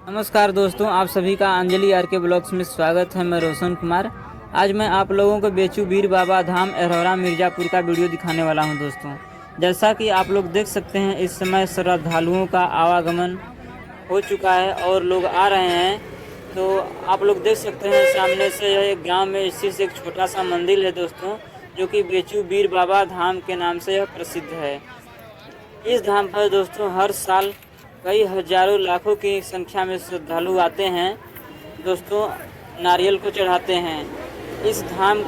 नमस्कार दोस्तों, आप सभी का अंजलि आर के ब्लॉग्स में स्वागत है। मैं रोशन कुमार। आज मैं आप लोगों को बेचू बीर बाबा धाम अरोरा मिर्ज़ापुर का वीडियो दिखाने वाला हूं। दोस्तों, जैसा कि आप लोग देख सकते हैं, इस समय श्रद्धालुओं का आवागमन हो चुका है और लोग आ रहे हैं। तो आप लोग देख सकते हैं सामने से यह एक गाँव में स्थित एक छोटा सा मंदिर है दोस्तों, जो कि बेचू बीर बाबा धाम के नाम से यह प्रसिद्ध है। इस धाम पर दोस्तों हर साल कई हजारों लाखों की संख्या में श्रद्धालु आते हैं। दोस्तों, नारियल को चढ़ाते हैं। इस धाम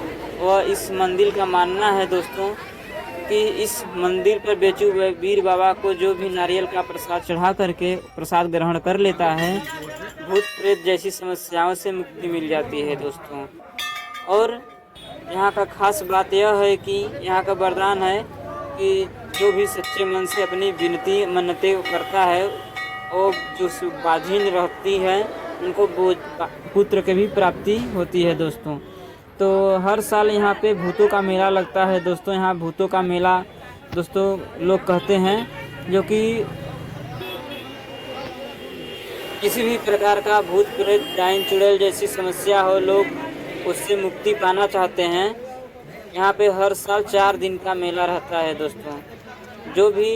व इस मंदिर का मानना है दोस्तों कि इस मंदिर पर बेचू बीर बाबा को जो भी नारियल का प्रसाद चढ़ा करके प्रसाद ग्रहण कर लेता है, भूत प्रेत जैसी समस्याओं से मुक्ति मिल जाती है दोस्तों। और यहाँ का खास बात यह है कि यहाँ का वरदान है कि जो भी सच्चे मन से अपनी विनती मन्नतें करता है और जो बाधिन रहती है, उनको पुत्र की भी प्राप्ति होती है दोस्तों। तो हर साल यहाँ पे भूतों का मेला लगता है दोस्तों। यहाँ भूतों का मेला दोस्तों लोग कहते हैं, जो कि किसी भी प्रकार का भूत प्रेत डायन चुड़ैल जैसी समस्या हो, लोग उससे मुक्ति पाना चाहते हैं। यहाँ पे हर साल 4 दिन का मेला रहता है दोस्तों। जो भी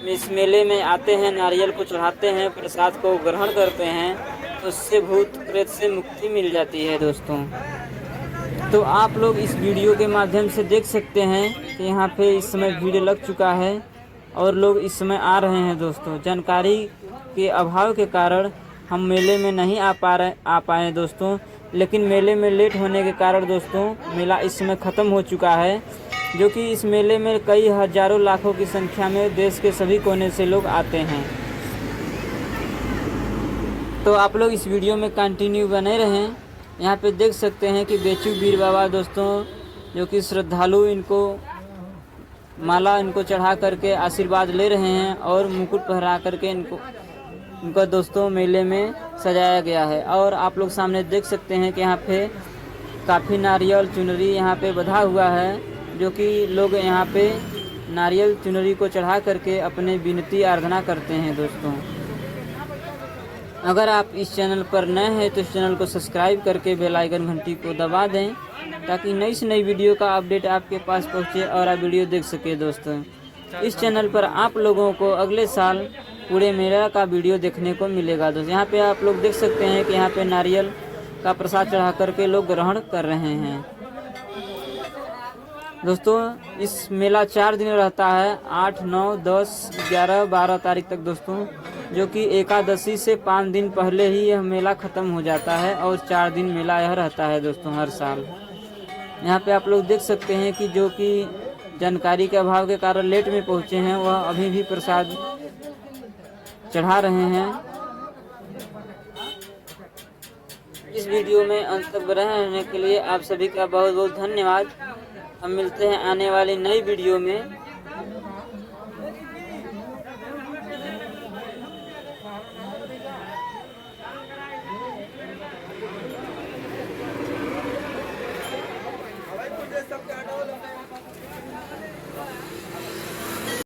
इस मेले में आते हैं, नारियल को चढ़ाते हैं, प्रसाद को ग्रहण करते हैं, तो उससे भूत प्रेत से मुक्ति मिल जाती है दोस्तों। तो आप लोग इस वीडियो के माध्यम से देख सकते हैं कि यहाँ पे इस समय भीड़ लग चुका है और लोग इस समय आ रहे हैं दोस्तों। जानकारी के अभाव के कारण हम मेले में नहीं आ पाए दोस्तों, लेकिन मेले में लेट होने के कारण दोस्तों मेला इस समय ख़त्म हो चुका है। जो कि इस मेले में कई हजारों लाखों की संख्या में देश के सभी कोने से लोग आते हैं। तो आप लोग इस वीडियो में कंटिन्यू बने रहें। यहाँ पे देख सकते हैं कि बेचू बीर बाबा दोस्तों, जो कि श्रद्धालु इनको माला इनको चढ़ा करके आशीर्वाद ले रहे हैं और मुकुट पहरा करके इनको दोस्तों मेले में सजाया गया है। और आप लोग सामने देख सकते हैं कि यहाँ पे काफ़ी नारियल चुनरी यहाँ पे बंधा हुआ है, जो कि लोग यहाँ पे नारियल चुनरी को चढ़ा करके अपने विनती आराधना करते हैं दोस्तों। अगर आप इस चैनल पर नए हैं तो इस चैनल को सब्सक्राइब करके बेल आइकन घंटी को दबा दें, ताकि नई से नई वीडियो का अपडेट आपके पास पहुंचे और आप वीडियो देख सके दोस्तों। इस चैनल पर आप लोगों को अगले साल पूरे मेला का वीडियो देखने को मिलेगा दोस्तों। यहाँ पे आप लोग देख सकते हैं कि यहाँ पे नारियल का प्रसाद चढ़ा करके लोग ग्रहण कर रहे हैं दोस्तों। इस मेला 4 दिन रहता है, 8, 9, 10, 11, 12 तारीख तक दोस्तों, जो कि एकादशी से 5 दिन पहले ही यह मेला ख़त्म हो जाता है और 4 दिन मेला यह रहता है दोस्तों हर साल। यहाँ पे आप लोग देख सकते हैं कि जो कि जानकारी के अभाव के कारण लेट में पहुँचे हैं, वह अभी भी प्रसाद चढ़ा रहे हैं। इस वीडियो में अंत तक बने रहने के लिए आप सभी का बहुत बहुत धन्यवाद। हम मिलते हैं आने वाली नई वीडियो में।